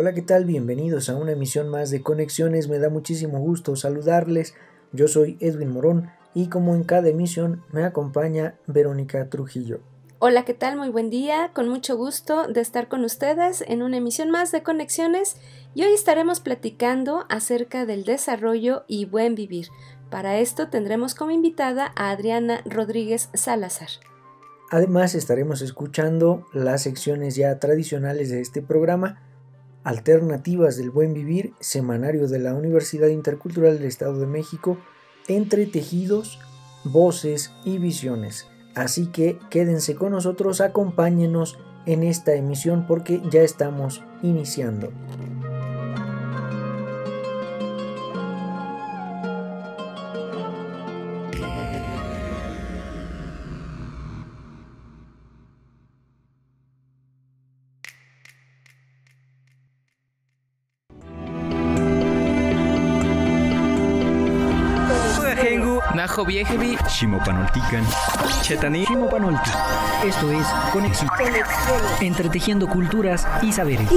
Hola, ¿qué tal? Bienvenidos a una emisión más de Conexiones. Me da muchísimo gusto saludarles. Yo soy Edwin Morón y como en cada emisión me acompaña Verónica Trujillo. Hola, ¿qué tal? Muy buen día, con mucho gusto de estar con ustedes en una emisión más de Conexiones y hoy estaremos platicando acerca del desarrollo y buen vivir. Para esto tendremos como invitada a Adriana Rodríguez Salazar. Además estaremos escuchando las secciones ya tradicionales de este programa: Alternativas del Buen Vivir, semanario de la Universidad Intercultural del Estado de México, Entre Tejidos, Voces y Visiones. Así que quédense con nosotros, acompáñenos en esta emisión porque ya estamos iniciando. Najo Viejevi, Shimopanoltican, Chetani, Shimopanolti. Esto es Conexión. Entretejiendo culturas y saberes.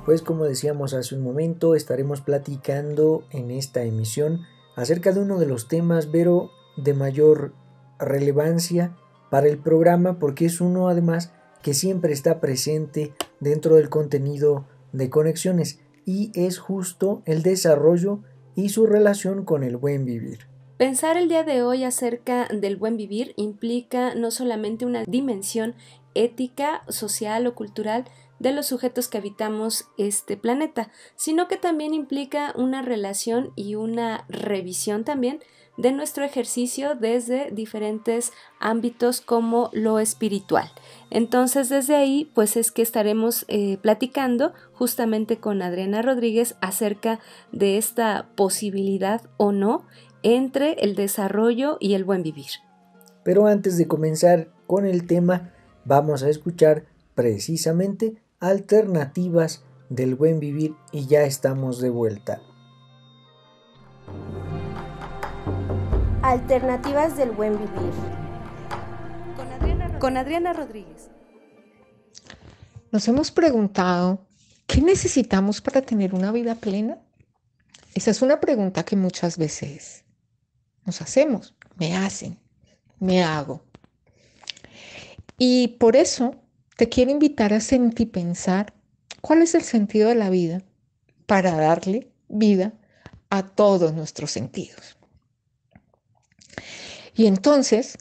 Pues como decíamos hace un momento, estaremos platicando en esta emisión acerca de uno de los temas, pero de mayor relevancia para el programa, porque es uno además que siempre está presente dentro del contenido de Conexiones, y es justo el desarrollo y su relación con el buen vivir. Pensar el día de hoy acerca del buen vivir implica no solamente una dimensión ética, social o cultural de los sujetos que habitamos este planeta, sino que también implica una relación y una revisión también de nuestro ejercicio desde diferentes ámbitos como lo espiritual. Entonces desde ahí pues es que estaremos platicando justamente con Adriana Rodríguez acerca de esta posibilidad o no entre el desarrollo y el buen vivir. Pero antes de comenzar con el tema, vamos a escuchar precisamente Alternativas del Buen Vivir y ya estamos de vuelta. Alternativas del Buen Vivir. Con Adriana Rodríguez. Nos hemos preguntado, ¿qué necesitamos para tener una vida plena? Esa es una pregunta que muchas veces nos hacemos, me hacen, me hago. Y por eso te quiero invitar a sentipensar cuál es el sentido de la vida para darle vida a todos nuestros sentidos. Y entonces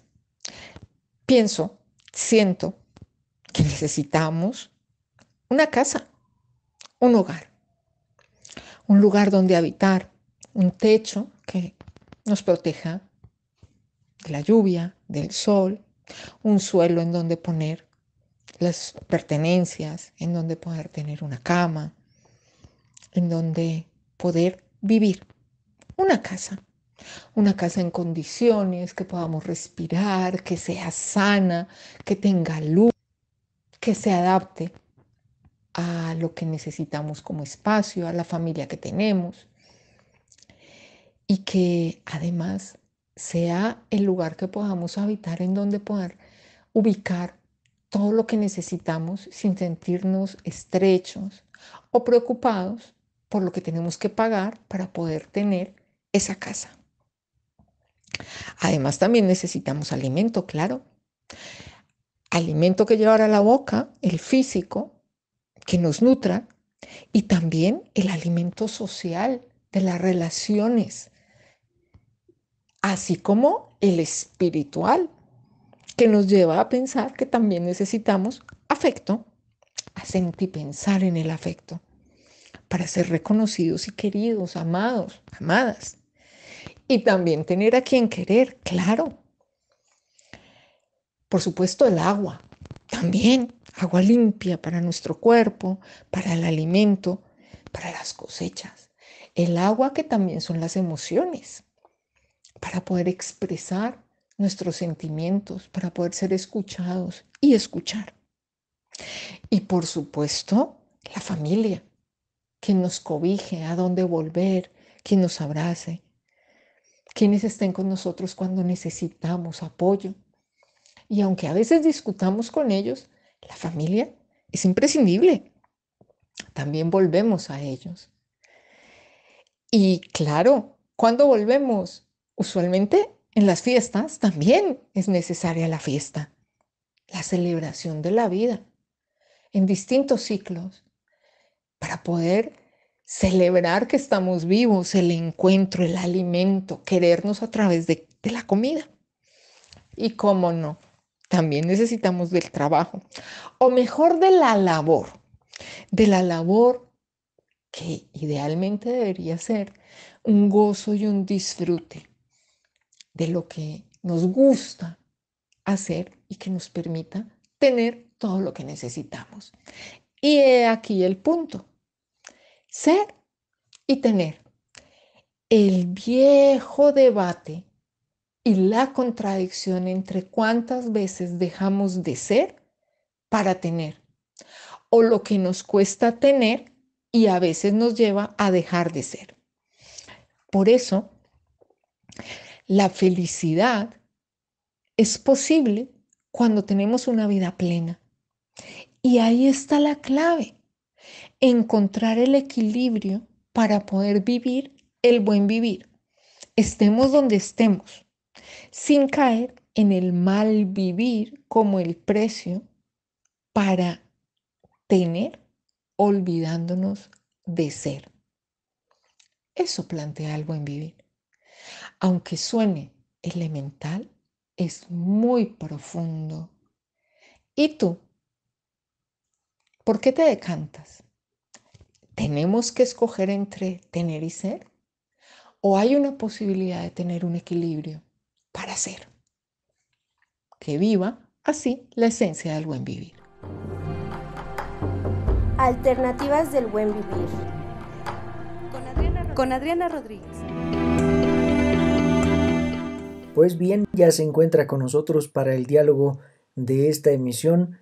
siento que necesitamos una casa, un hogar, un lugar donde habitar, un techo que nos proteja de la lluvia, del sol, un suelo en donde poner las pertenencias, en donde poder tener una cama, en donde poder vivir. Una casa en condiciones, que podamos respirar, que sea sana, que tenga luz, que se adapte a lo que necesitamos como espacio, a la familia que tenemos y que además sea el lugar que podamos habitar en donde poder ubicar todo lo que necesitamos sin sentirnos estrechos o preocupados por lo que tenemos que pagar para poder tener esa casa. Además, también necesitamos alimento, claro. Alimento que llevar a la boca, el físico, que nos nutra, y también el alimento social de las relaciones, así como el espiritual, que nos lleva a pensar que también necesitamos afecto, a sentir pensar en el afecto, para ser reconocidos y queridos, amados, amadas. Y también tener a quien querer, claro. Por supuesto, el agua, también agua limpia para nuestro cuerpo, para el alimento, para las cosechas. El agua que también son las emociones, para poder expresar nuestros sentimientos, para poder ser escuchados y escuchar. Y por supuesto, la familia, quien nos cobije, a dónde volver, quien nos abrace, quienes estén con nosotros cuando necesitamos apoyo. Y aunque a veces discutamos con ellos, la familia es imprescindible. También volvemos a ellos. Y claro, ¿cuándo volvemos? Usualmente en las fiestas también es necesaria la fiesta, la celebración de la vida en distintos ciclos para poder celebrar que estamos vivos, el encuentro, el alimento, querernos a través de la comida. Y cómo no, también necesitamos del trabajo, o mejor de la labor que idealmente debería ser un gozo y un disfrute de lo que nos gusta hacer y que nos permita tener todo lo que necesitamos. Y he aquí el punto: ser y tener. El viejo debate y la contradicción entre cuántas veces dejamos de ser para tener, o lo que nos cuesta tener y a veces nos lleva a dejar de ser. Por eso, la felicidad es posible cuando tenemos una vida plena. Y ahí está la clave: encontrar el equilibrio para poder vivir el buen vivir, estemos donde estemos, sin caer en el mal vivir como el precio para tener, olvidándonos de ser. Eso plantea el buen vivir. Aunque suene elemental, es muy profundo. ¿Y tú? ¿Por qué te decantas? ¿Tenemos que escoger entre tener y ser? ¿O hay una posibilidad de tener un equilibrio para ser? Que viva así la esencia del buen vivir. Alternativas del buen vivir. Con Adriana Rodríguez. Pues bien, ya se encuentra con nosotros para el diálogo de esta emisión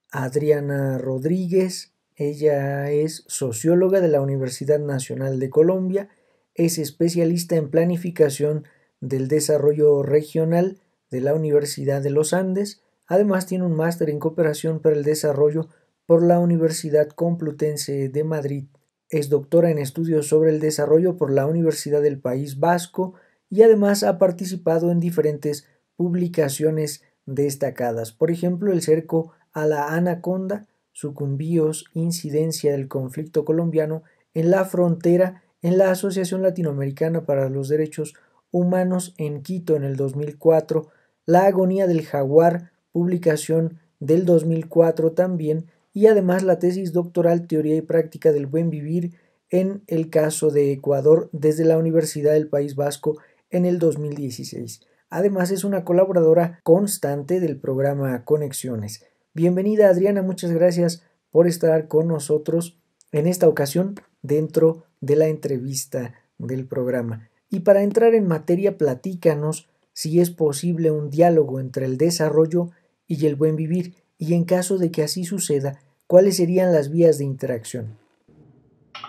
Adriana Rodríguez. Ella es socióloga de la Universidad Nacional de Colombia, es especialista en planificación del desarrollo regional de la Universidad de los Andes. Además tiene un máster en cooperación para el desarrollo por la Universidad Complutense de Madrid. Es doctora en estudios sobre el desarrollo por la Universidad del País Vasco y además ha participado en diferentes publicaciones destacadas. Por ejemplo, El cerco a la Anaconda, Sucumbíos, incidencia del conflicto colombiano en la frontera, en la Asociación Latinoamericana para los Derechos Humanos en Quito en el 2004, La agonía del jaguar, publicación del 2004 también, y además la tesis doctoral Teoría y Práctica del Buen Vivir en el caso de Ecuador desde la Universidad del País Vasco en el 2016. Además es una colaboradora constante del programa Conexiones. Bienvenida Adriana, muchas gracias por estar con nosotros en esta ocasión dentro de la entrevista del programa. Y para entrar en materia, platícanos si es posible un diálogo entre el desarrollo y el buen vivir, y en caso de que así suceda, ¿cuáles serían las vías de interacción?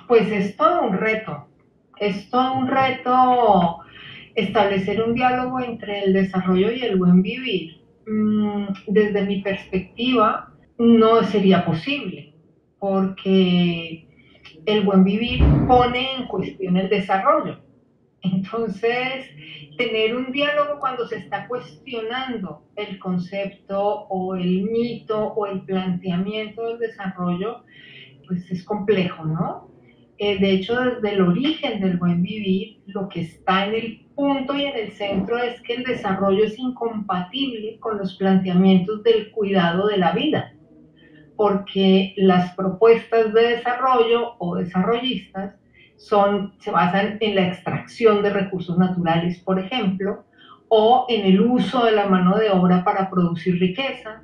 Pues es todo un reto establecer un diálogo entre el desarrollo y el buen vivir. Desde mi perspectiva, no sería posible, porque el buen vivir pone en cuestión el desarrollo. Entonces, tener un diálogo cuando se está cuestionando el concepto o el mito o el planteamiento del desarrollo, pues es complejo, ¿no? De hecho, desde el origen del buen vivir, lo que está en el punto y en el centro es que el desarrollo es incompatible con los planteamientos del cuidado de la vida, porque las propuestas de desarrollo o desarrollistas se basan en la extracción de recursos naturales, por ejemplo, o en el uso de la mano de obra para producir riqueza,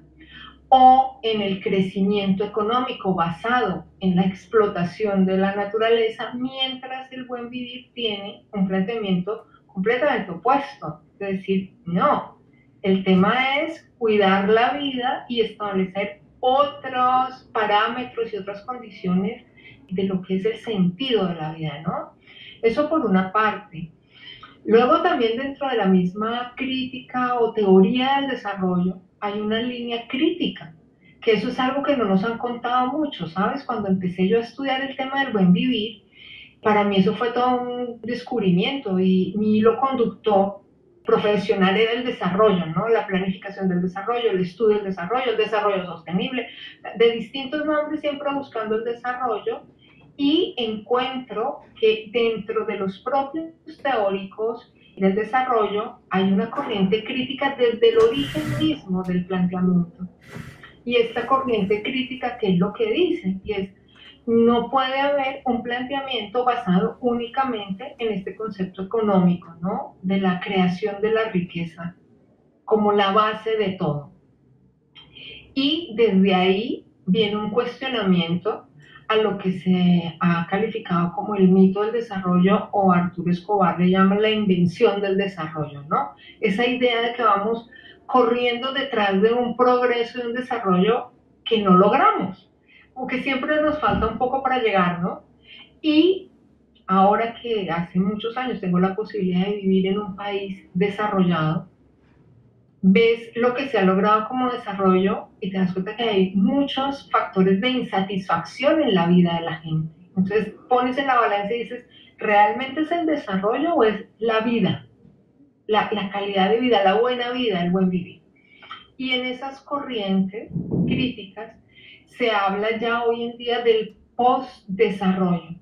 o en el crecimiento económico basado en la explotación de la naturaleza, mientras el buen vivir tiene un planteamiento completamente opuesto. Es decir, no, el tema es cuidar la vida y establecer otros parámetros y otras condiciones de lo que es el sentido de la vida, ¿no? Eso por una parte. Luego también dentro de la misma crítica o teoría del desarrollo, hay una línea crítica, que eso es algo que no nos han contado mucho, ¿sabes? Cuando empecé yo a estudiar el tema del buen vivir, para mí eso fue todo un descubrimiento y mi hilo conductor profesional era el desarrollo, ¿no? La planificación del desarrollo, el estudio del desarrollo, el desarrollo sostenible, de distintos nombres, siempre buscando el desarrollo, y encuentro que dentro de los propios teóricos del desarrollo hay una corriente crítica desde el origen mismo del planteamiento. Y esta corriente crítica, ¿qué es lo que dice? Y es, no puede haber un planteamiento basado únicamente en este concepto económico, ¿no? De la creación de la riqueza como la base de todo. Y desde ahí viene un cuestionamiento a lo que se ha calificado como el mito del desarrollo, o Arturo Escobar le llama la invención del desarrollo, ¿no? Esa idea de que vamos corriendo detrás de un progreso y un desarrollo que no logramos, o que siempre nos falta un poco para llegar, ¿no? Y ahora que hace muchos años tengo la posibilidad de vivir en un país desarrollado, ves lo que se ha logrado como desarrollo y te das cuenta que hay muchos factores de insatisfacción en la vida de la gente. Entonces pones en la balanza y dices, ¿realmente es el desarrollo o es la vida? La calidad de vida, la buena vida, el buen vivir. Y en esas corrientes críticas se habla ya hoy en día del post-desarrollo,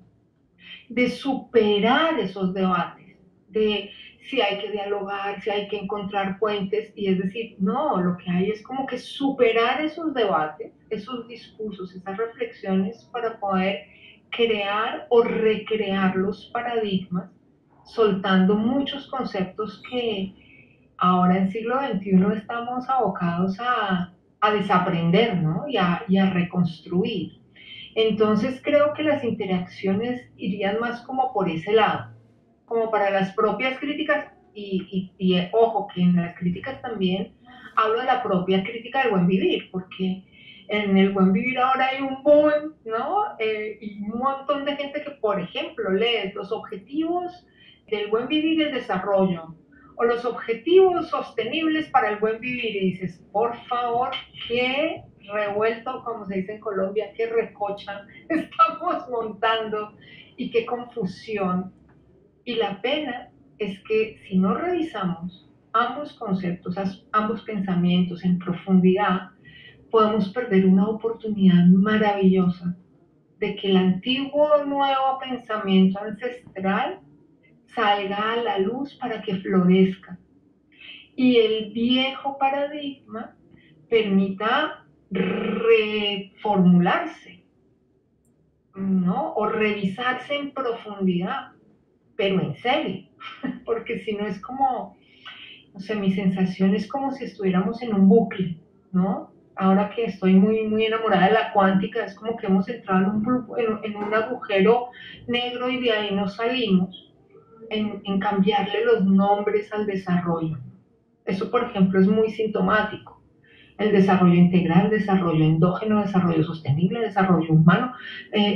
de superar esos debates, de si hay que dialogar, si hay que encontrar puentes, y es decir, no, lo que hay es como que superar esos debates, esos discursos, esas reflexiones para poder crear o recrear los paradigmas, soltando muchos conceptos que ahora en siglo XXI estamos abocados a desaprender, ¿no? y a reconstruir. Entonces creo que las interacciones irían más como por ese lado, como para las propias críticas, y ojo, que en las críticas también hablo de la propia crítica del buen vivir, porque en el buen vivir ahora hay un boom, ¿no? Y un montón de gente que, por ejemplo, lee los objetivos del buen vivir y el desarrollo, o los objetivos sostenibles para el buen vivir, y dices, por favor, qué revuelto, como se dice en Colombia, qué recocha estamos montando y qué confusión. Y la pena es que si no revisamos ambos conceptos, ambos pensamientos en profundidad, podemos perder una oportunidad maravillosa de que el antiguo nuevo pensamiento ancestral salga a la luz para que florezca y el viejo paradigma permita reformularse, ¿no? O revisarse en profundidad, pero en serio, porque si no es como, no sé, mi sensación es como si estuviéramos en un bucle, ¿no? Ahora que estoy muy, muy enamorada de la cuántica, es como que hemos entrado en un agujero negro y de ahí no salimos, en cambiarle los nombres al desarrollo. Eso, por ejemplo, es muy sintomático. El desarrollo integral, desarrollo endógeno, desarrollo sostenible, desarrollo humano,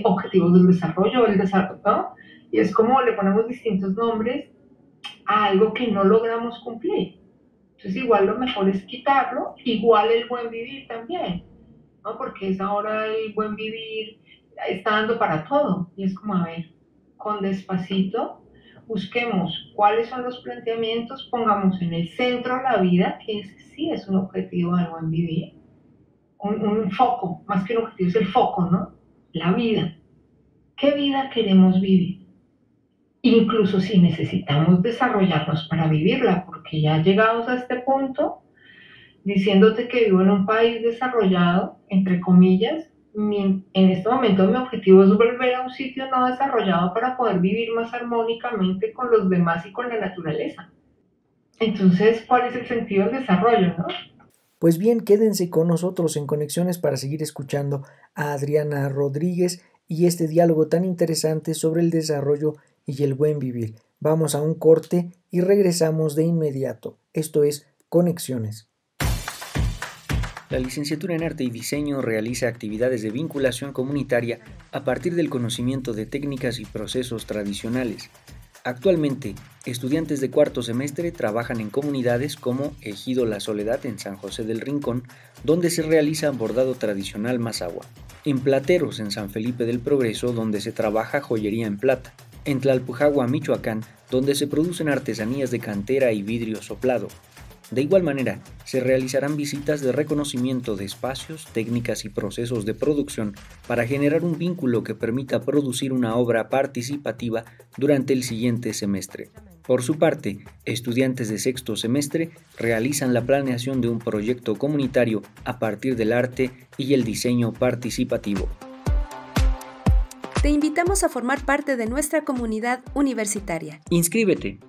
objetivos del desarrollo, el desarrollo, ¿no? Y es como le ponemos distintos nombres a algo que no logramos cumplir. Entonces igual lo mejor es quitarlo, igual el buen vivir también, ¿no? Porque es ahora el buen vivir está dando para todo. Y es como, a ver, con despacito, busquemos cuáles son los planteamientos, pongamos en el centro la vida, que ese sí es un objetivo del buen vivir, un foco, más que un objetivo, es el foco, ¿no? La vida. ¿Qué vida queremos vivir? Incluso si necesitamos desarrollarnos para vivirla, porque ya llegados a este punto, diciéndote que vivo en un país desarrollado, entre comillas, en este momento mi objetivo es volver a un sitio no desarrollado para poder vivir más armónicamente con los demás y con la naturaleza. Entonces, ¿cuál es el sentido del desarrollo, no? Pues bien, quédense con nosotros en Conexiones para seguir escuchando a Adriana Rodríguez y este diálogo tan interesante sobre el desarrollo y el buen vivir. Vamos a un corte y regresamos de inmediato. Esto es Conexiones. La licenciatura en Arte y Diseño realiza actividades de vinculación comunitaria a partir del conocimiento de técnicas y procesos tradicionales. Actualmente, estudiantes de cuarto semestre trabajan en comunidades como Ejido La Soledad en San José del Rincón, donde se realiza bordado tradicional Mazahua, en Plateros en San Felipe del Progreso, donde se trabaja joyería en plata, en Tlalpujagua, Michoacán, donde se producen artesanías de cantera y vidrio soplado. De igual manera, se realizarán visitas de reconocimiento de espacios, técnicas y procesos de producción para generar un vínculo que permita producir una obra participativa durante el siguiente semestre. Por su parte, estudiantes de sexto semestre realizan la planeación de un proyecto comunitario a partir del arte y el diseño participativo. Te invitamos a formar parte de nuestra comunidad universitaria. ¡Inscríbete!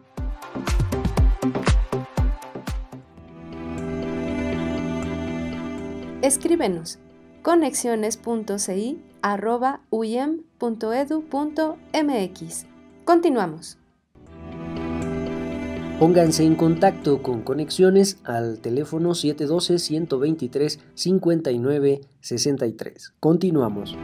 Escríbenos conexiones.ci@uyem.edu.mx. Continuamos. Pónganse en contacto con Conexiones al teléfono 712-123-5963. Continuamos.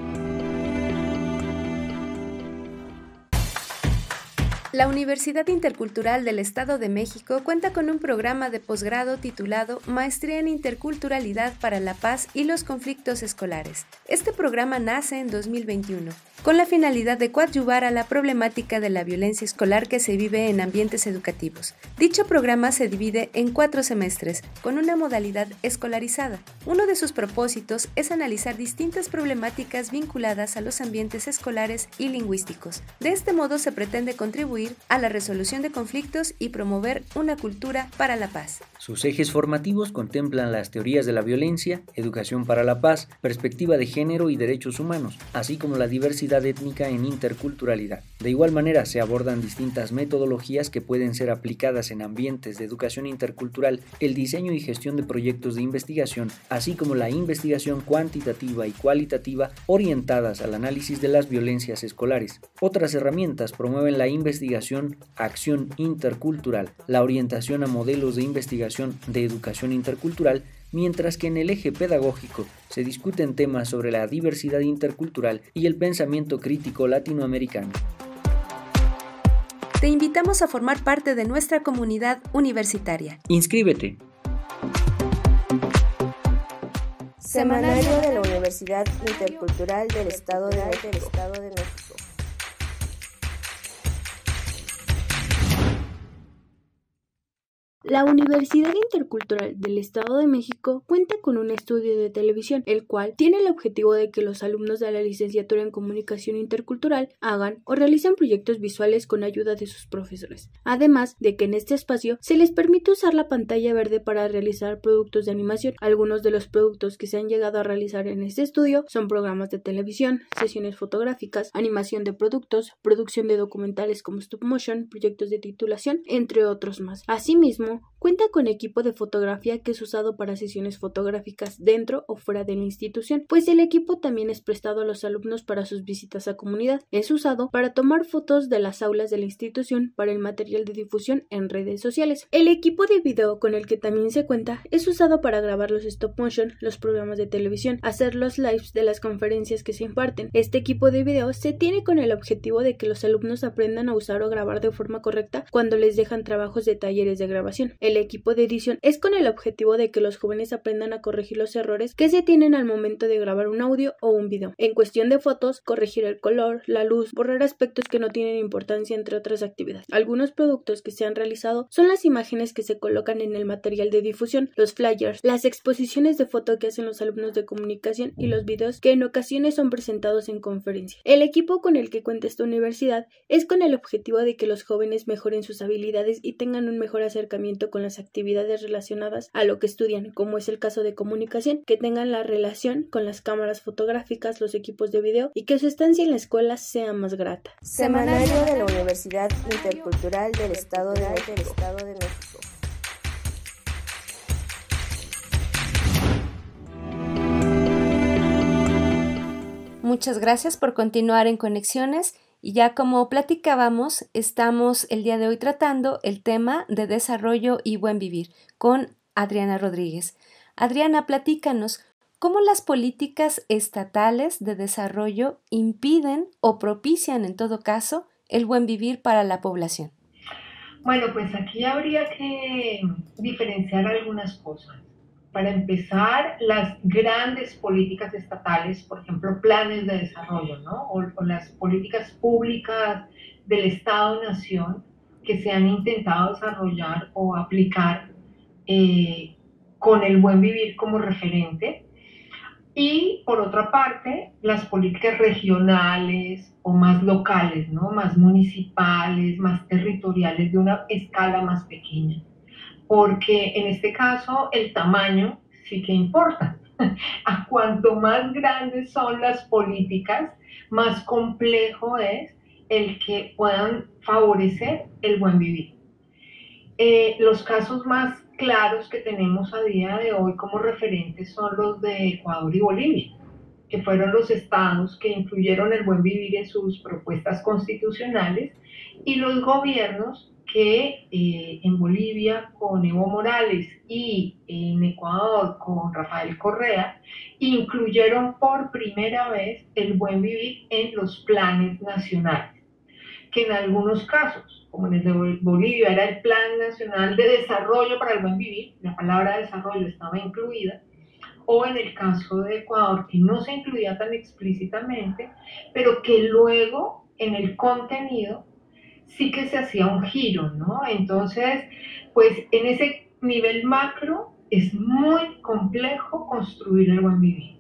La Universidad Intercultural del Estado de México cuenta con un programa de posgrado titulado Maestría en Interculturalidad para la Paz y los Conflictos Escolares. Este programa nace en 2021, con la finalidad de coadyuvar a la problemática de la violencia escolar que se vive en ambientes educativos. Dicho programa se divide en 4 semestres, con una modalidad escolarizada. Uno de sus propósitos es analizar distintas problemáticas vinculadas a los ambientes escolares y lingüísticos. De este modo se pretende contribuir a la resolución de conflictos y promover una cultura para la paz. Sus ejes formativos contemplan las teorías de la violencia, educación para la paz, perspectiva de género y derechos humanos, así como la diversidad étnica en interculturalidad. De igual manera, se abordan distintas metodologías que pueden ser aplicadas en ambientes de educación intercultural, el diseño y gestión de proyectos de investigación, así como la investigación cuantitativa y cualitativa orientadas al análisis de las violencias escolares. Otras herramientas promueven la investigación, acción intercultural, la orientación a modelos de investigación de educación intercultural, mientras que en el eje pedagógico se discuten temas sobre la diversidad intercultural y el pensamiento crítico latinoamericano. Te invitamos a formar parte de nuestra comunidad universitaria. ¡Inscríbete! Semanario de la Universidad Intercultural del Estado de México. La Universidad Intercultural del Estado de México cuenta con un estudio de televisión, el cual tiene el objetivo de que los alumnos de la licenciatura en Comunicación Intercultural hagan o realicen proyectos visuales con ayuda de sus profesores. Además de que en este espacio se les permite usar la pantalla verde para realizar productos de animación. Algunos de los productos que se han llegado a realizar en este estudio son programas de televisión, sesiones fotográficas, animación de productos, producción de documentales como stop motion, proyectos de titulación, entre otros más. Asimismo, cuenta con equipo de fotografía que es usado para sesiones fotográficas dentro o fuera de la institución, pues el equipo también es prestado a los alumnos para sus visitas a comunidad. Es usado para tomar fotos de las aulas de la institución para el material de difusión en redes sociales. El equipo de video con el que también se cuenta es usado para grabar los stop motion, los programas de televisión, hacer los lives de las conferencias que se imparten. Este equipo de video se tiene con el objetivo de que los alumnos aprendan a usar o grabar de forma correcta cuando les dejan trabajos de talleres de grabación. El equipo de edición es con el objetivo de que los jóvenes aprendan a corregir los errores que se tienen al momento de grabar un audio o un video. En cuestión de fotos, corregir el color, la luz, borrar aspectos que no tienen importancia, entre otras actividades. Algunos productos que se han realizado son las imágenes que se colocan en el material de difusión, los flyers, las exposiciones de foto que hacen los alumnos de comunicación y los videos que en ocasiones son presentados en conferencia. El equipo con el que cuenta esta universidad es con el objetivo de que los jóvenes mejoren sus habilidades y tengan un mejor acercamiento con las actividades relacionadas a lo que estudian, como es el caso de comunicación, que tengan la relación con las cámaras fotográficas, los equipos de video y que su estancia en la escuela sea más grata. Semanario de la Universidad Intercultural del Estado de México. Muchas gracias por continuar en Conexiones. Y ya como platicábamos, estamos el día de hoy tratando el tema de desarrollo y buen vivir con Adriana Rodríguez. Adriana, platícanos cómo las políticas estatales de desarrollo impiden o propician en todo caso el buen vivir para la población? Bueno, pues aquí habría que diferenciar algunas cosas. Para empezar, las grandes políticas estatales, por ejemplo, planes de desarrollo, ¿no? o las políticas públicas del Estado-Nación que se han intentado desarrollar o aplicar con el buen vivir como referente. Y por otra parte, las políticas regionales o más locales, ¿no? Más municipales, más territoriales, de una escala más pequeña. Porque en este caso el tamaño sí que importa. A cuanto más grandes son las políticas, más complejo es el que puedan favorecer el buen vivir. Los casos más claros que tenemos a día de hoy como referentes son los de Ecuador y Bolivia, que fueron los estados que incluyeron el buen vivir en sus propuestas constitucionales, y los gobiernos que en Bolivia con Evo Morales y en Ecuador con Rafael Correa incluyeron por primera vez el buen vivir en los planes nacionales, que en algunos casos, como en el de Bolivia era el Plan Nacional de Desarrollo para el Buen Vivir, la palabra desarrollo estaba incluida, o en el caso de Ecuador, que no se incluía tan explícitamente, pero que luego en el contenido sí que se hacía un giro, ¿no? Entonces, pues en ese nivel macro es muy complejo construir el buen vivir.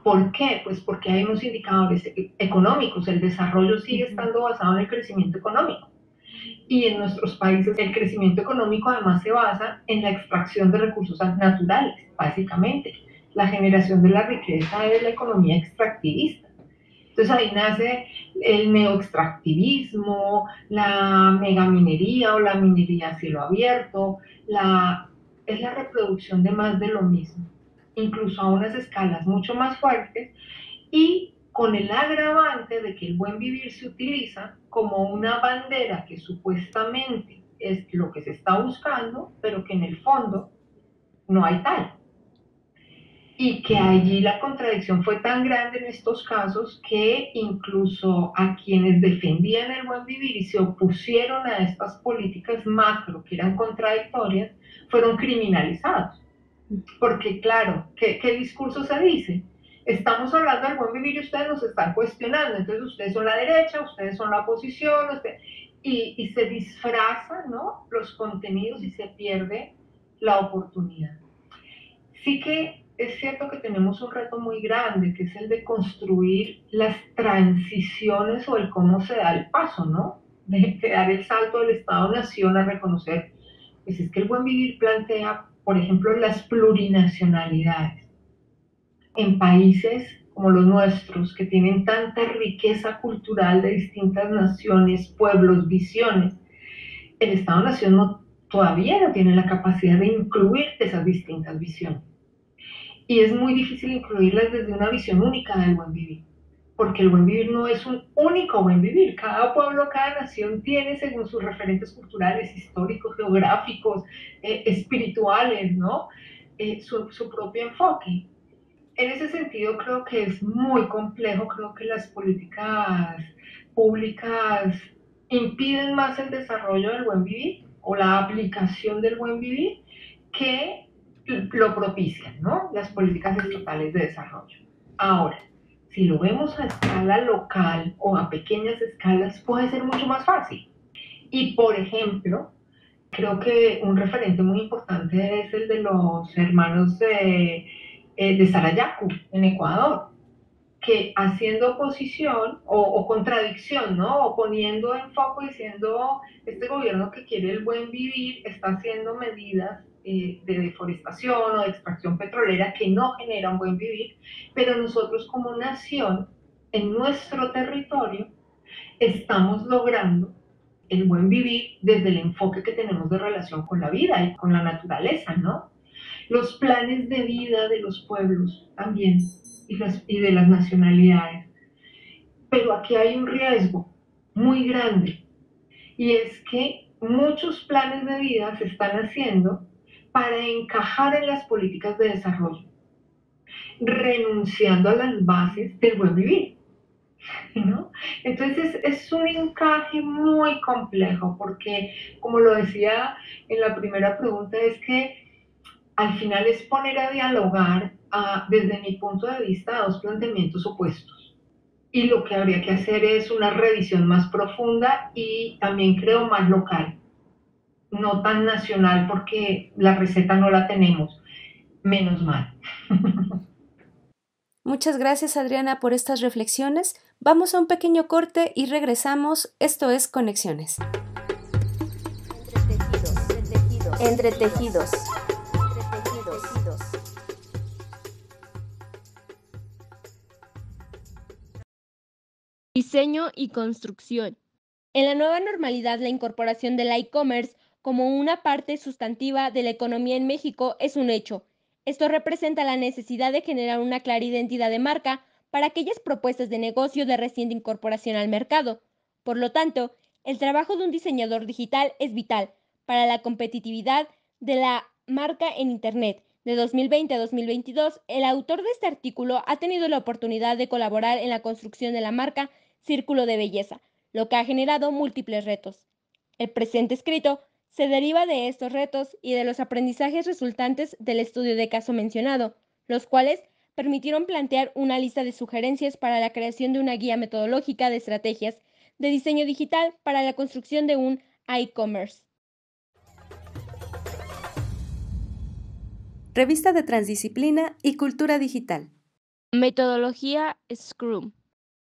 ¿Por qué? Pues porque hay unos indicadores económicos. El desarrollo sigue estando basado en el crecimiento económico. Y en nuestros países el crecimiento económico además se basa en la extracción de recursos naturales, básicamente. La generación de la riqueza es la economía extractivista. Entonces ahí nace el neoextractivismo, la megaminería o la minería a cielo abierto, es la reproducción de más de lo mismo, incluso a unas escalas mucho más fuertes, y con el agravante de que el buen vivir se utiliza como una bandera que supuestamente es lo que se está buscando, pero que en el fondo no hay tal. Y que allí la contradicción fue tan grande en estos casos que incluso a quienes defendían el buen vivir y se opusieron a estas políticas macro que eran contradictorias, fueron criminalizados. Porque claro, ¿qué discurso se dice? Estamos hablando del buen vivir y ustedes nos están cuestionando, entonces ustedes son la derecha, ustedes son la oposición, y se disfrazan, ¿no?, los contenidos y se pierde la oportunidad. Sí que es cierto que tenemos un reto muy grande, que es el de construir las transiciones o el cómo se da el paso, ¿no? De dar el salto del Estado-Nación a reconocer, pues es que el buen vivir plantea, por ejemplo, las plurinacionalidades. En países como los nuestros, que tienen tanta riqueza cultural de distintas naciones, pueblos, visiones, el Estado-Nación todavía no tiene la capacidad de incluir esas distintas visiones. Y es muy difícil incluirlas desde una visión única del buen vivir, porque el buen vivir no es un único buen vivir. Cada pueblo, cada nación tiene, según sus referentes culturales, históricos, geográficos, espirituales, ¿no?, su propio enfoque. En ese sentido creo que es muy complejo, creo que las políticas públicas impiden más el desarrollo del buen vivir o la aplicación del buen vivir que lo propician, ¿no?, las políticas estatales de desarrollo. Ahora, si lo vemos a escala local o a pequeñas escalas, puede ser mucho más fácil. Y, por ejemplo, creo que un referente muy importante es el de los hermanos de Sarayaku, en Ecuador, que haciendo oposición o contradicción, ¿no?, o poniendo en foco diciendo, este gobierno que quiere el buen vivir está haciendo medidas de deforestación o de extracción petrolera que no generan buen vivir, pero nosotros como nación, en nuestro territorio, estamos logrando el buen vivir desde el enfoque que tenemos de relación con la vida y con la naturaleza, ¿no? Los planes de vida de los pueblos también y de las nacionalidades. Pero aquí hay un riesgo muy grande, y es que muchos planes de vida se están haciendo para encajar en las políticas de desarrollo, renunciando a las bases del buen vivir. ¿no? Entonces es un encaje muy complejo porque, como lo decía en la primera pregunta, es que al final es poner a dialogar, desde mi punto de vista, dos planteamientos opuestos. Y lo que habría que hacer es una revisión más profunda y también creo más local, no tan nacional porque la receta no la tenemos, menos mal. Muchas gracias, Adriana, por estas reflexiones. Vamos a un pequeño corte y regresamos. Esto es Conexiones. Entretejidos. Diseño y construcción. En la nueva normalidad, la incorporación del e-commerce como una parte sustantiva de la economía en México es un hecho. Esto representa la necesidad de generar una clara identidad de marca para aquellas propuestas de negocio de reciente incorporación al mercado. Por lo tanto, el trabajo de un diseñador digital es vital para la competitividad de la marca en Internet. De 2020 a 2022, el autor de este artículo ha tenido la oportunidad de colaborar en la construcción de la marca Círculo de Belleza, lo que ha generado múltiples retos. El presente escrito se deriva de estos retos y de los aprendizajes resultantes del estudio de caso mencionado, los cuales permitieron plantear una lista de sugerencias para la creación de una guía metodológica de estrategias de diseño digital para la construcción de un e-commerce. Revista de Transdisciplina y Cultura Digital. Metodología Scrum.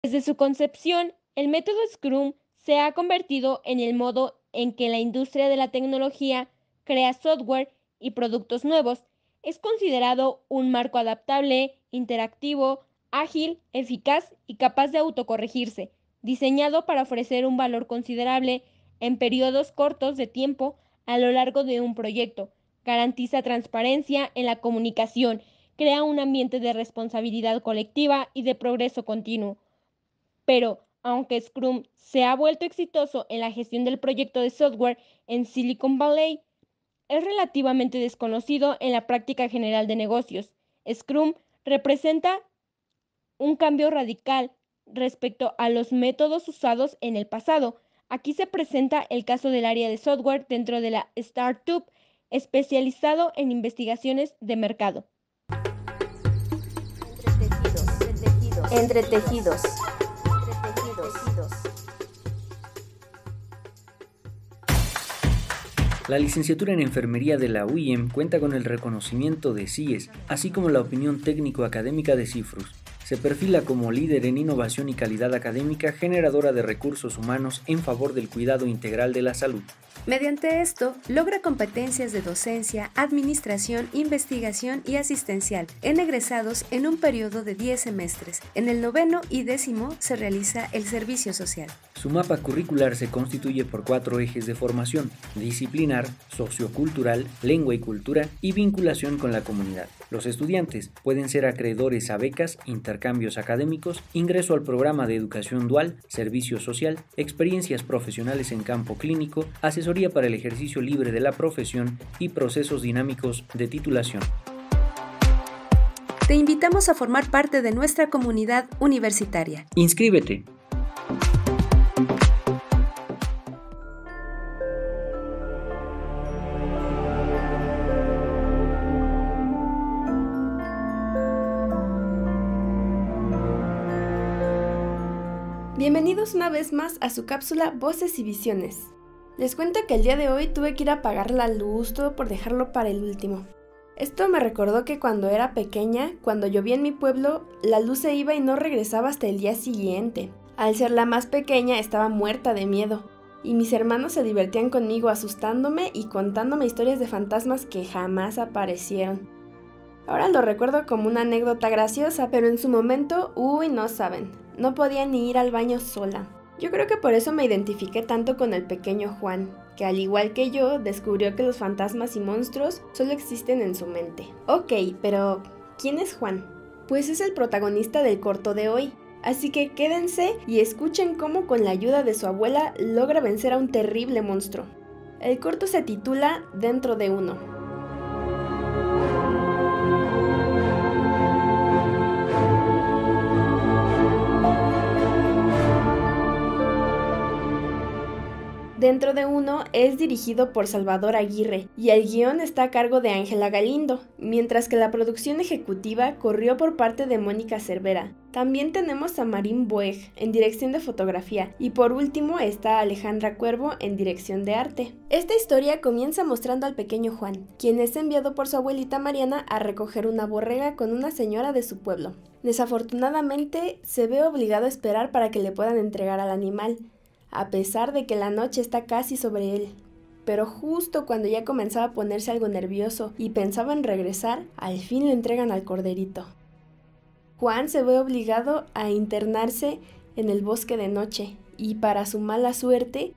Desde su concepción, el método Scrum se ha convertido en el modo en que la industria de la tecnología crea software y productos nuevos. Es considerado un marco adaptable, interactivo, ágil, eficaz y capaz de autocorregirse, diseñado para ofrecer un valor considerable en periodos cortos de tiempo a lo largo de un proyecto. Garantiza transparencia en la comunicación, crea un ambiente de responsabilidad colectiva y de progreso continuo. Pero, aunque Scrum se ha vuelto exitoso en la gestión del proyecto de software en Silicon Valley, es relativamente desconocido en la práctica general de negocios. Scrum representa un cambio radical respecto a los métodos usados en el pasado. Aquí se presenta el caso del área de software dentro de la startup especializado en investigaciones de mercado. Entretejidos. La licenciatura en Enfermería de la UIEM cuenta con el reconocimiento de CIES, así como la opinión técnico-académica de CIFRUS. Se perfila como líder en innovación y calidad académica, generadora de recursos humanos en favor del cuidado integral de la salud. Mediante esto, logra competencias de docencia, administración, investigación y asistencial en egresados en un periodo de 10 semestres. En el 9º y 10º se realiza el servicio social. Su mapa curricular se constituye por 4 ejes de formación: disciplinar, sociocultural, lengua y cultura y vinculación con la comunidad. Los estudiantes pueden ser acreedores a becas, intercambios académicos, ingreso al programa de educación dual, servicio social, experiencias profesionales en campo clínico, asesoría para el ejercicio libre de la profesión y procesos dinámicos de titulación. Te invitamos a formar parte de nuestra comunidad universitaria. ¡Inscríbete! Bienvenidos una vez más a su cápsula Voces y Visiones. Les cuento que el día de hoy tuve que ir a apagar la luz, todo por dejarlo para el último. Esto me recordó que cuando era pequeña, cuando llovía en mi pueblo, la luz se iba y no regresaba hasta el día siguiente. Al ser la más pequeña estaba muerta de miedo, y mis hermanos se divertían conmigo asustándome y contándome historias de fantasmas que jamás aparecieron. Ahora lo recuerdo como una anécdota graciosa, pero en su momento, no saben, no podía ni ir al baño sola. Yo creo que por eso me identifiqué tanto con el pequeño Juan, que al igual que yo, descubrió que los fantasmas y monstruos solo existen en su mente. Ok, pero ¿quién es Juan? Pues es el protagonista del corto de hoy, así que quédense y escuchen cómo con la ayuda de su abuela logra vencer a un terrible monstruo. El corto se titula Dentro de uno. Dentro de uno es dirigido por Salvador Aguirre y el guión está a cargo de Ángela Galindo, mientras que la producción ejecutiva corrió por parte de Mónica Cervera. También tenemos a Marín Boeg en dirección de fotografía y por último está Alejandra Cuervo en dirección de arte. Esta historia comienza mostrando al pequeño Juan, quien es enviado por su abuelita Mariana a recoger una borrega con una señora de su pueblo. Desafortunadamente se ve obligado a esperar para que le puedan entregar al animal, a pesar de que la noche está casi sobre él. Pero justo cuando ya comenzaba a ponerse algo nervioso y pensaba en regresar, al fin le entregan al corderito. Juan se ve obligado a internarse en el bosque de noche y para su mala suerte,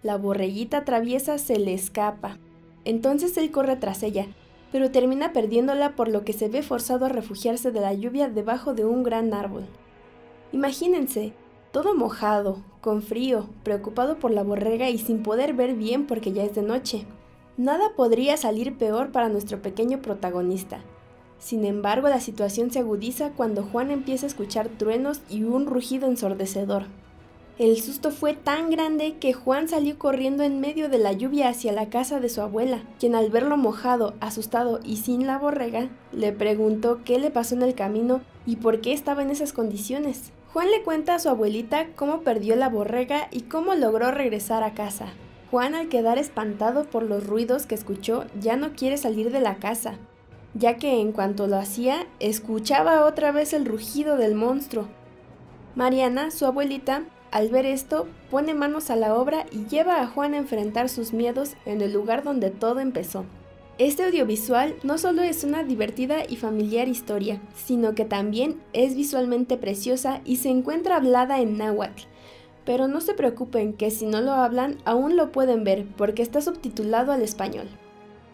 la borreguita traviesa se le escapa. Entonces él corre tras ella, pero termina perdiéndola por lo que se ve forzado a refugiarse de la lluvia debajo de un gran árbol. Imagínense, todo mojado, con frío, preocupado por la borrega y sin poder ver bien porque ya es de noche. Nada podría salir peor para nuestro pequeño protagonista. Sin embargo, la situación se agudiza cuando Juan empieza a escuchar truenos y un rugido ensordecedor. El susto fue tan grande que Juan salió corriendo en medio de la lluvia hacia la casa de su abuela, quien al verlo mojado, asustado y sin la borrega, le preguntó qué le pasó en el camino y por qué estaba en esas condiciones. Juan le cuenta a su abuelita cómo perdió la borrega y cómo logró regresar a casa. Juan, al quedar espantado por los ruidos que escuchó, ya no quiere salir de la casa, ya que en cuanto lo hacía, escuchaba otra vez el rugido del monstruo. Mariana, su abuelita, al ver esto, pone manos a la obra y lleva a Juan a enfrentar sus miedos en el lugar donde todo empezó. Este audiovisual no solo es una divertida y familiar historia, sino que también es visualmente preciosa y se encuentra hablada en náhuatl. Pero no se preocupen que si no lo hablan, aún lo pueden ver porque está subtitulado al español.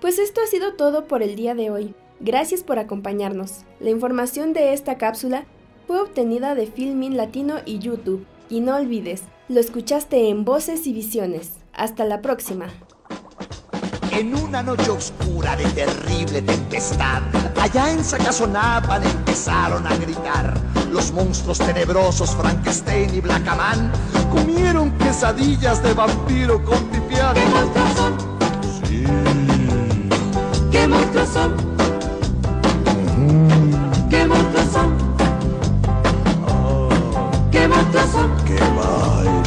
Pues esto ha sido todo por el día de hoy. Gracias por acompañarnos. La información de esta cápsula fue obtenida de Filmin Latino y YouTube. Y no olvides, lo escuchaste en Voces y Visiones. Hasta la próxima. En una noche oscura de terrible tempestad, allá en Sacazonapan empezaron a gritar. Los monstruos tenebrosos Frankenstein y Blackaman comieron quesadillas de vampiro con pipián. ¿Qué monstruos son? Sí. ¿Qué monstruos son? ¿Qué monstruos son? ¿Qué monstruos son? ¡Qué baile!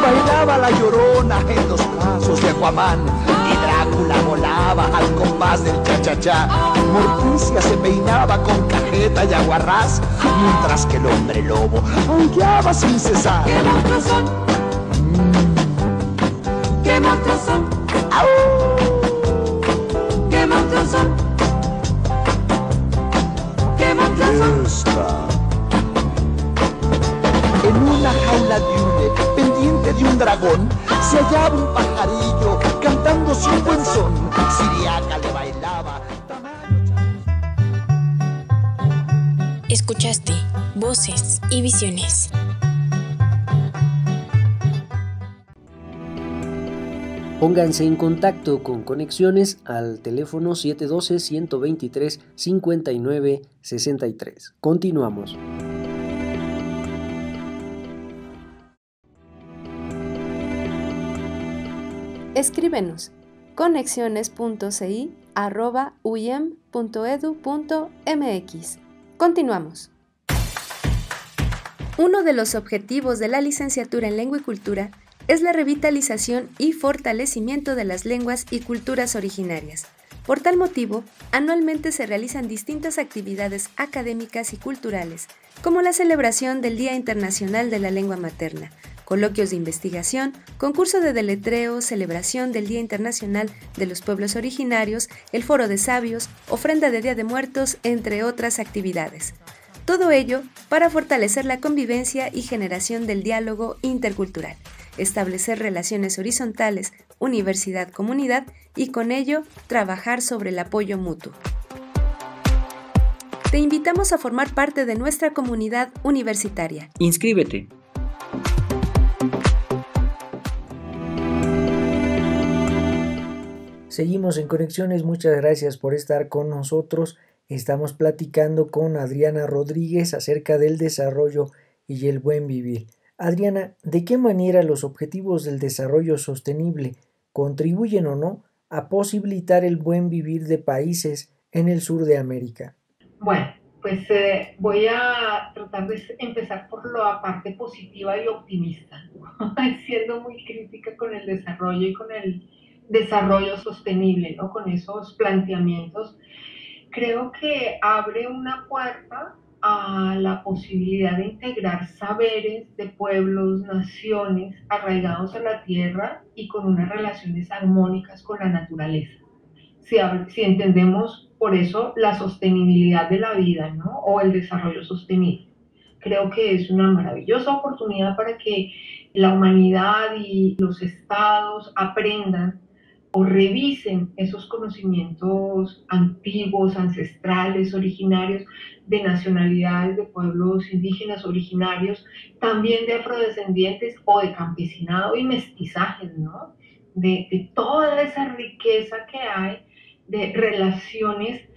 Bailaba la Llorona en los brazos de Aquaman y Drácula volaba al compás del cha-cha-cha. Morticia se peinaba con cajeta y aguarrás, mientras que el hombre lobo aullaba sin cesar. ¿Qué monstruos son? ¿Qué monstruos son? ¡Au! ¿Qué monstruos son? ¿Qué monstruos son? En una jaula de hule, pendiente de un dragón, se hallaba un pajarillo cantándose un buen son. Siriaca le bailaba. Escuchaste Voces y Visiones. Pónganse en contacto con Conexiones al teléfono 712-123-5963. Continuamos. Escríbenos conexiones.ci@uyem.edu.mx. Continuamos. Uno de los objetivos de la licenciatura en Lengua y Cultura es la revitalización y fortalecimiento de las lenguas y culturas originarias. Por tal motivo, anualmente se realizan distintas actividades académicas y culturales, como la celebración del Día Internacional de la Lengua Materna, coloquios de investigación, concurso de deletreo, celebración del Día Internacional de los Pueblos Originarios, el Foro de Sabios, ofrenda de Día de Muertos, entre otras actividades. Todo ello para fortalecer la convivencia y generación del diálogo intercultural, establecer relaciones horizontales, universidad-comunidad y con ello trabajar sobre el apoyo mutuo. Te invitamos a formar parte de nuestra comunidad universitaria. Inscríbete. Seguimos en Conexiones, muchas gracias por estar con nosotros. Estamos platicando con Adriana Rodríguez acerca del desarrollo y el buen vivir. Adriana, ¿de qué manera los objetivos del desarrollo sostenible contribuyen o no a posibilitar el buen vivir de países en el sur de América? Bueno, pues voy a tratar de empezar por la parte positiva y optimista, ¿no? Siendo muy crítica con el desarrollo y con el desarrollo sostenible, ¿no? Con esos planteamientos. Creo que abre una puerta a la posibilidad de integrar saberes de pueblos, naciones arraigados a la tierra y con unas relaciones armónicas con la naturaleza. Si entendemos por eso la sostenibilidad de la vida, ¿no? O el desarrollo sostenible. Creo que es una maravillosa oportunidad para que la humanidad y los estados aprendan o revisen esos conocimientos antiguos, ancestrales, originarios de nacionalidades, de pueblos indígenas originarios, también de afrodescendientes o de campesinado y mestizajes, ¿no? De toda esa riqueza que hay de relaciones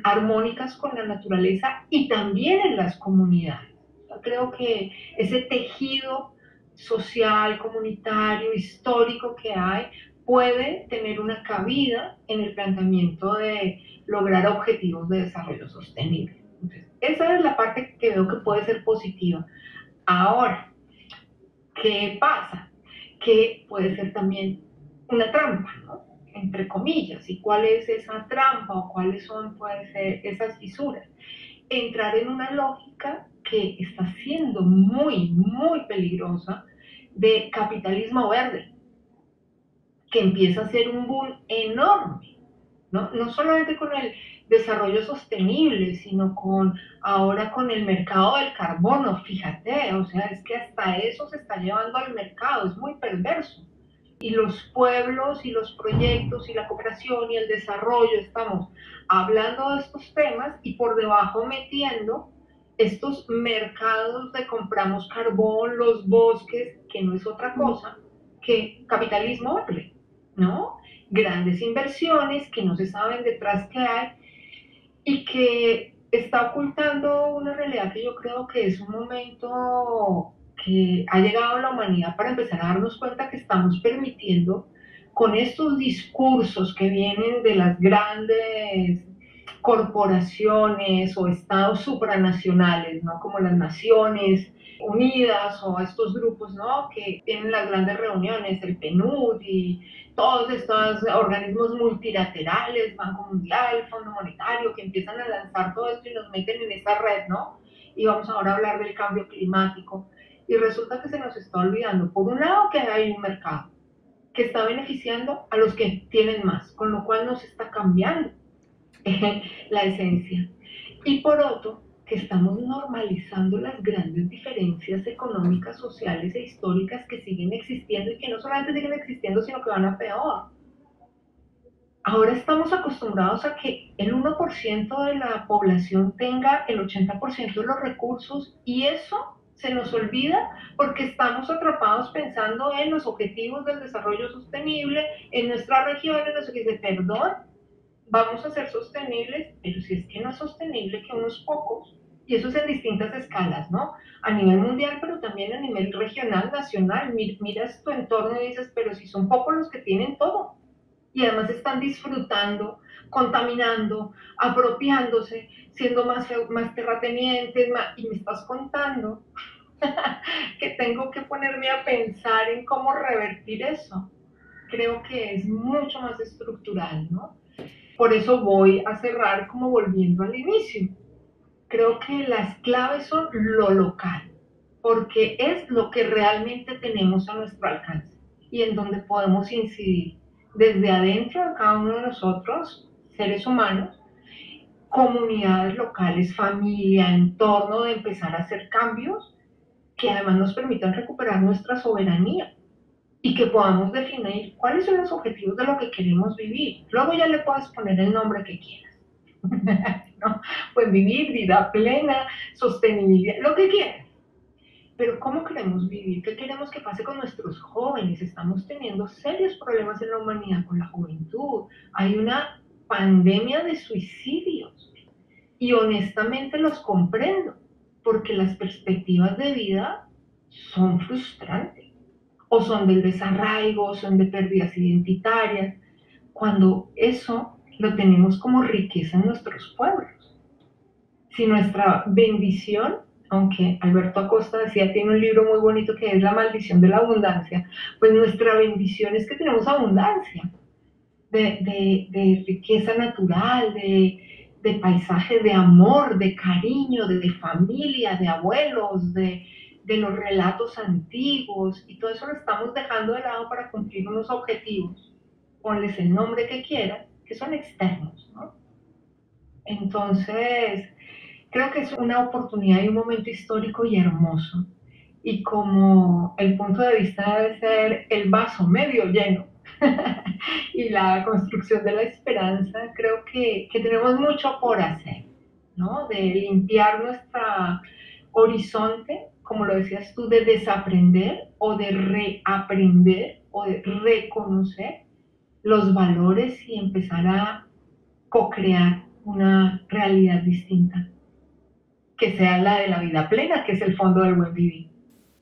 armónicas con la naturaleza y también en las comunidades. Yo creo que ese tejido social, comunitario, histórico que hay, puede tener una cabida en el planteamiento de lograr objetivos de desarrollo sostenible. Entonces, esa es la parte que veo que puede ser positiva. Ahora, ¿qué pasa? Que puede ser también una trampa, ¿no? Entre comillas. ¿Y cuál es esa trampa o cuáles son, pueden ser, esas fisuras? Entrar en una lógica que está siendo muy, muy peligrosa de capitalismo verde, que empieza a ser un boom enorme, ¿no? No solamente con el desarrollo sostenible, sino ahora con el mercado del carbono, fíjate, o sea, es que hasta eso se está llevando al mercado, es muy perverso. Y los pueblos y los proyectos y la cooperación y el desarrollo, estamos hablando de estos temas y por debajo metiendo estos mercados de compramos carbón, los bosques, que no es otra cosa que capitalismo verde, ¿no? Grandes inversiones que no se saben detrás qué hay y que está ocultando una realidad que yo creo que es un momento que ha llegado la humanidad para empezar a darnos cuenta que estamos permitiendo con estos discursos que vienen de las grandes corporaciones o estados supranacionales, ¿no? Como las Naciones Unidas o estos grupos, ¿no? Que tienen las grandes reuniones, el PNUD y todos estos organismos multilaterales, Banco Mundial, Fondo Monetario, que empiezan a lanzar todo esto y nos meten en esa red, ¿no? Y vamos ahora a hablar del cambio climático. Y resulta que se nos está olvidando, por un lado, que hay un mercado que está beneficiando a los que tienen más, con lo cual nos está cambiando la esencia. Y por otro, que estamos normalizando las grandes diferencias económicas, sociales e históricas que siguen existiendo y que no solamente siguen existiendo, sino que van a peor. Ahora estamos acostumbrados a que el 1% de la población tenga el 80% de los recursos y eso se nos olvida porque estamos atrapados pensando en los objetivos del desarrollo sostenible, en nuestra región, en nuestro que dice, perdón, vamos a ser sostenibles, pero si es que no es sostenible que unos pocos, y eso es en distintas escalas, ¿no? A nivel mundial, pero también a nivel regional, nacional, miras tu entorno y dices, pero si son pocos los que tienen todo, y además están disfrutando, contaminando, apropiándose, siendo más terratenientes, y me estás contando que tengo que ponerme a pensar en cómo revertir eso. Creo que es mucho más estructural, ¿no? Por eso voy a cerrar como volviendo al inicio. Creo que las claves son lo local, porque es lo que realmente tenemos a nuestro alcance y en donde podemos incidir desde adentro de cada uno de nosotros, seres humanos, comunidades locales, familia, entorno, de empezar a hacer cambios que además nos permitan recuperar nuestra soberanía y que podamos definir cuáles son los objetivos de lo que queremos vivir. Luego ya le puedes poner el nombre que quieras, ¿no? Pues vivir, vida plena, sostenibilidad, lo que quieras. Pero ¿cómo queremos vivir? ¿Qué queremos que pase con nuestros jóvenes? Estamos teniendo serios problemas en la humanidad con la juventud. Hay una pandemia de suicidios y honestamente los comprendo, porque las perspectivas de vida son frustrantes, o son del desarraigo, son de pérdidas identitarias, cuando eso lo tenemos como riqueza en nuestros pueblos. Si nuestra bendición, aunque Alberto Acosta decía, tiene un libro muy bonito que es La maldición de la abundancia, pues nuestra bendición es que tenemos abundancia de riqueza natural, de paisajes, de amor, de cariño, de familia, de abuelos, de los relatos antiguos, y todo eso lo estamos dejando de lado para cumplir unos objetivos, ponles el nombre que quieran, que son externos, ¿no? Entonces, creo que es una oportunidad y un momento histórico y hermoso, y como el punto de vista debe ser el vaso medio lleno, y la construcción de la esperanza, creo que tenemos mucho por hacer, ¿no? De limpiar nuestro horizonte, como lo decías tú, de desaprender o de reaprender o de reconocer los valores y empezar a co-crear una realidad distinta, que sea la de la vida plena, que es el fondo del buen vivir.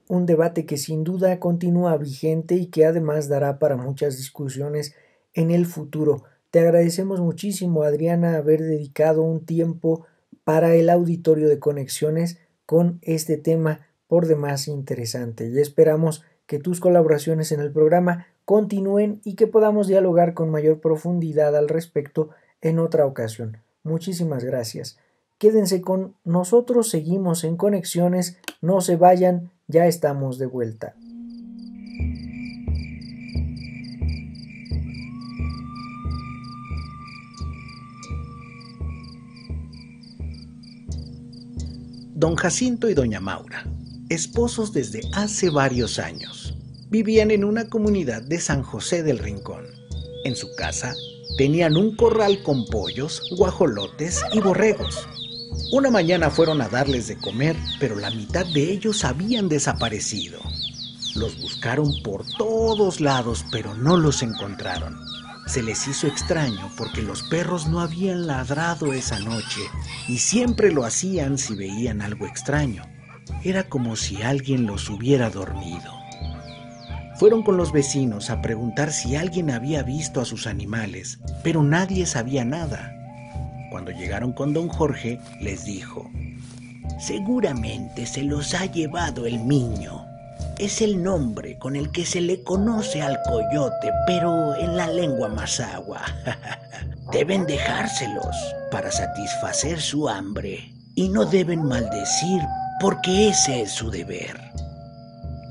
Un debate que sin duda continúa vigente y que además dará para muchas discusiones en el futuro. Te agradecemos muchísimo, Adriana, haber dedicado un tiempo para el auditorio de Conexiones con este tema por demás interesante, y esperamos que tus colaboraciones en el programa continúen y que podamos dialogar con mayor profundidad al respecto en otra ocasión. Muchísimas gracias. Quédense con nosotros, seguimos en Conexiones, no se vayan, ya estamos de vuelta. Don Jacinto y doña Maura, esposos desde hace varios años, vivían en una comunidad de San José del Rincón. En su casa tenían un corral con pollos, guajolotes y borregos. Una mañana fueron a darles de comer, pero la mitad de ellos habían desaparecido. Los buscaron por todos lados, pero no los encontraron. Se les hizo extraño porque los perros no habían ladrado esa noche y siempre lo hacían si veían algo extraño. Era como si alguien los hubiera dormido. Fueron con los vecinos a preguntar si alguien había visto a sus animales, pero nadie sabía nada. Cuando llegaron con don Jorge, les dijo: seguramente se los ha llevado el Miño. Es el nombre con el que se le conoce al coyote, pero en la lengua mazahua. Deben dejárselos para satisfacer su hambre y no deben maldecir porque ese es su deber.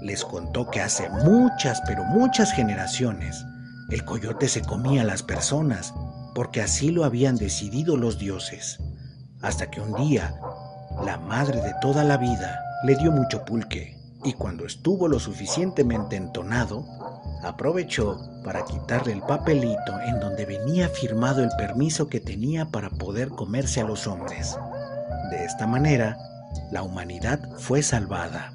Les contó que hace muchas, pero muchas generaciones, el coyote se comía a las personas porque así lo habían decidido los dioses. Hasta que un día, la madre de toda la vida le dio mucho pulque. Y cuando estuvo lo suficientemente entonado, aprovechó para quitarle el papelito en donde venía firmado el permiso que tenía para poder comerse a los hombres. De esta manera, la humanidad fue salvada.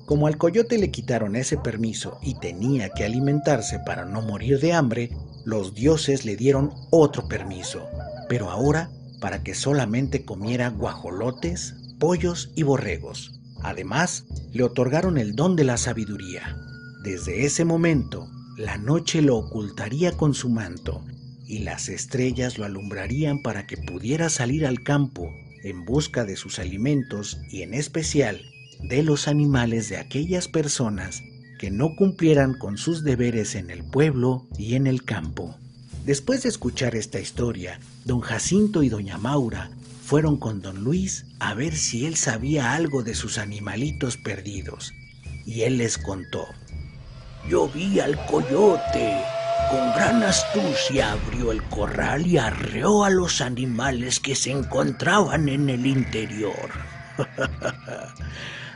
Como al coyote le quitaron ese permiso y tenía que alimentarse para no morir de hambre, los dioses le dieron otro permiso, pero ahora para que solamente comiera guajolotes, pollos y borregos. Además, le otorgaron el don de la sabiduría. Desde ese momento, la noche lo ocultaría con su manto y las estrellas lo alumbrarían para que pudiera salir al campo en busca de sus alimentos y en especial de los animales de aquellas personas que no cumplieran con sus deberes en el pueblo y en el campo. Después de escuchar esta historia, don Jacinto y doña Maura fueron con don Luis a ver si él sabía algo de sus animalitos perdidos, y él les contó: yo vi al coyote. Con gran astucia abrió el corral y arreó a los animales que se encontraban en el interior.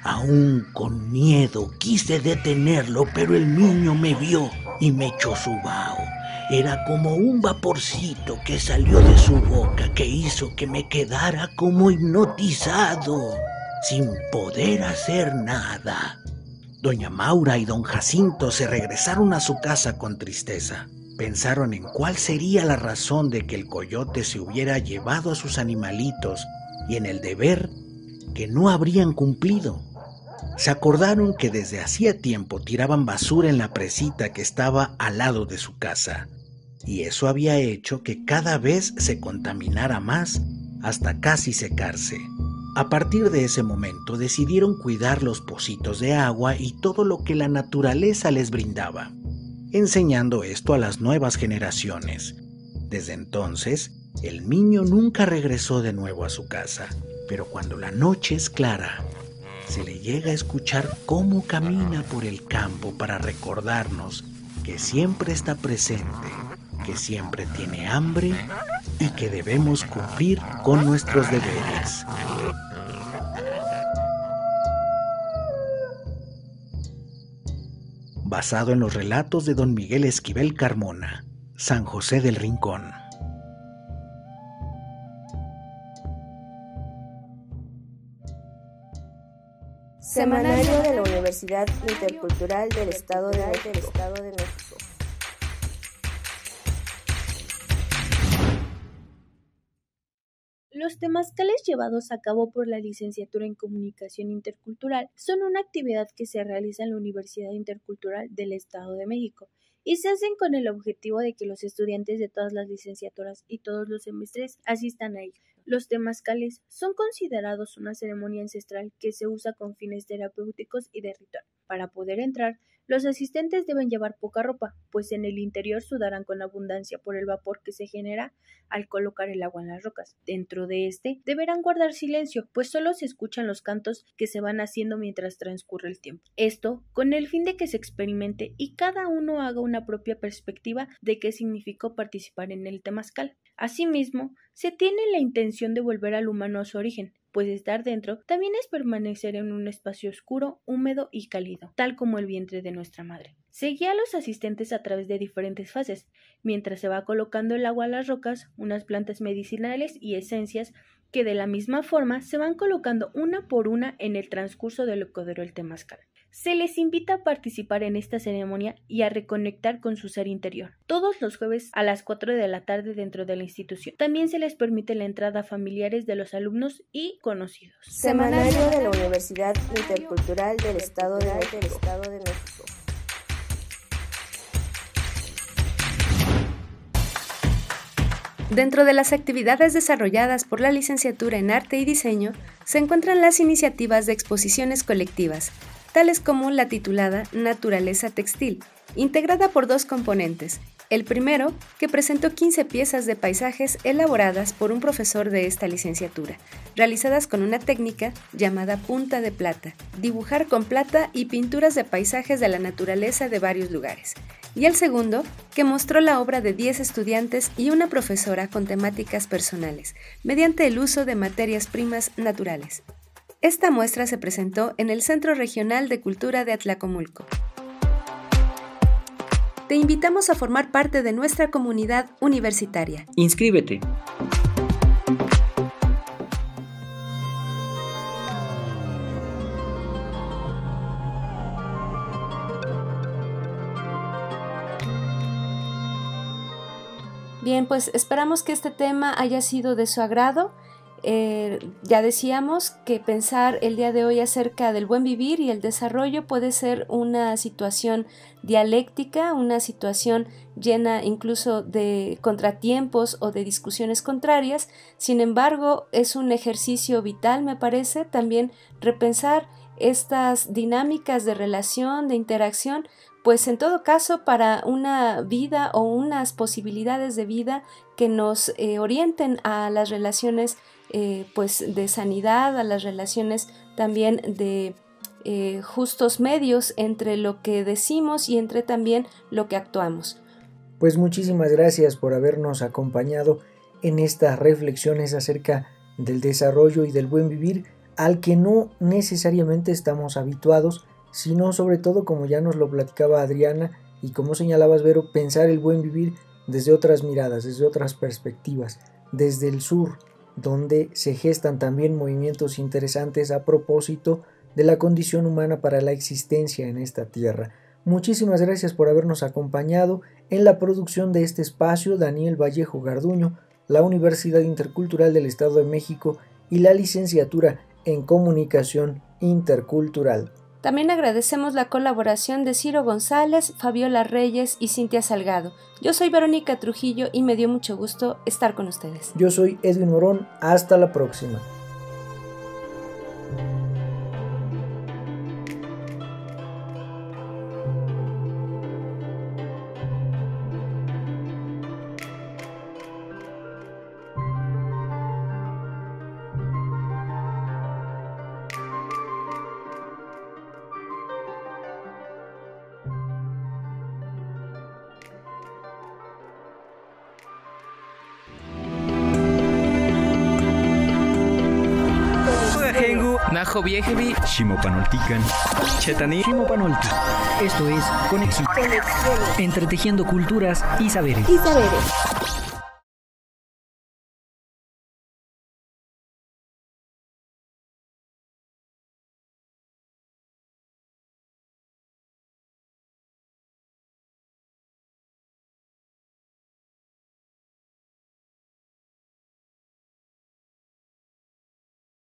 Aún con miedo quise detenerlo, pero el niño me vio y me echó su vaho. Era como un vaporcito que salió de su boca que hizo que me quedara como hipnotizado, sin poder hacer nada. Doña Maura y don Jacinto se regresaron a su casa con tristeza. Pensaron en cuál sería la razón de que el coyote se hubiera llevado a sus animalitos y en el deber que no habrían cumplido. se acordaron que desde hacía tiempo tiraban basura en la presita que estaba al lado de su casa, y eso había hecho que cada vez se contaminara más hasta casi secarse. A partir de ese momento decidieron cuidar los pocitos de agua y todo lo que la naturaleza les brindaba, enseñando esto a las nuevas generaciones. Desde entonces, el niño nunca regresó de nuevo a su casa, pero cuando la noche es clara, se le llega a escuchar cómo camina por el campo para recordarnos que siempre está presente, que siempre tiene hambre y que debemos cumplir con nuestros deberes. Basado en los relatos de don Miguel Esquivel Carmona, San José del Rincón. Semanario de la Universidad Intercultural del Estado de México. Los temazcales llevados a cabo por la Licenciatura en Comunicación Intercultural son una actividad que se realiza en la Universidad Intercultural del Estado de México y se hacen con el objetivo de que los estudiantes de todas las licenciaturas y todos los semestres asistan a ellos. Los temazcales son considerados una ceremonia ancestral que se usa con fines terapéuticos y de ritual. Para poder entrar, los asistentes deben llevar poca ropa, pues en el interior sudarán con abundancia por el vapor que se genera al colocar el agua en las rocas. Dentro de este deberán guardar silencio, pues solo se escuchan los cantos que se van haciendo mientras transcurre el tiempo. Esto con el fin de que se experimente y cada uno haga una propia perspectiva de qué significó participar en el temazcal. Asimismo, se tiene la intención de volver al humano a su origen, pues estar dentro también es permanecer en un espacio oscuro, húmedo y cálido, tal como el vientre de nuestra madre. Se guía a los asistentes a través de diferentes fases, mientras se va colocando el agua a las rocas, unas plantas medicinales y esencias que de la misma forma se van colocando una por una en el transcurso de lo que duró el temazcal. Se les invita a participar en esta ceremonia y a reconectar con su ser interior. Todos los jueves a las 4 de la tarde dentro de la institución. También se les permite la entrada a familiares de los alumnos y conocidos. Semanario de la Universidad Intercultural del Estado de México. Dentro de las actividades desarrolladas por la Licenciatura en Arte y Diseño se encuentran las iniciativas de exposiciones colectivas, tales como la titulada Naturaleza Textil, integrada por dos componentes. El primero, que presentó 15 piezas de paisajes elaboradas por un profesor de esta licenciatura, realizadas con una técnica llamada punta de plata, dibujar con plata y pinturas de paisajes de la naturaleza de varios lugares. Y el segundo, que mostró la obra de 10 estudiantes y una profesora con temáticas personales, mediante el uso de materias primas naturales. Esta muestra se presentó en el Centro Regional de Cultura de Atlacomulco. Te invitamos a formar parte de nuestra comunidad universitaria. Inscríbete. Bien, pues esperamos que este tema haya sido de su agrado. Ya decíamos que pensar el día de hoy acerca del buen vivir y el desarrollo puede ser una situación dialéctica, una situación llena incluso de contratiempos o de discusiones contrarias. Sin embargo, es un ejercicio vital, me parece, también repensar estas dinámicas de relación, de interacción, pues en todo caso para una vida o unas posibilidades de vida que nos orienten a las relaciones pues de sanidad, a las relaciones también de justos medios entre lo que decimos y entre también lo que actuamos. Pues muchísimas gracias por habernos acompañado en estas reflexiones acerca del desarrollo y del buen vivir, al que no necesariamente estamos habituados, sino sobre todo, como ya nos lo platicaba Adriana y como señalabas, Vero, pensar el buen vivir desde otras miradas, desde otras perspectivas, desde el sur, donde se gestan también movimientos interesantes a propósito de la condición humana para la existencia en esta tierra. Muchísimas gracias por habernos acompañado en la producción de este espacio, Daniel Vallejo Garduño, la Universidad Intercultural del Estado de México y la Licenciatura en Comunicación Intercultural. También agradecemos la colaboración de Ciro González, Fabiola Reyes y Cintia Salgado. Yo soy Verónica Trujillo y me dio mucho gusto estar con ustedes. Yo soy Edwin Morón. Hasta la próxima. Najo Viejevi, Shimopanoltican, Chetani, Shimopanolti. Esto es Conexión. Entretejiendo culturas y saberes. Y saberes.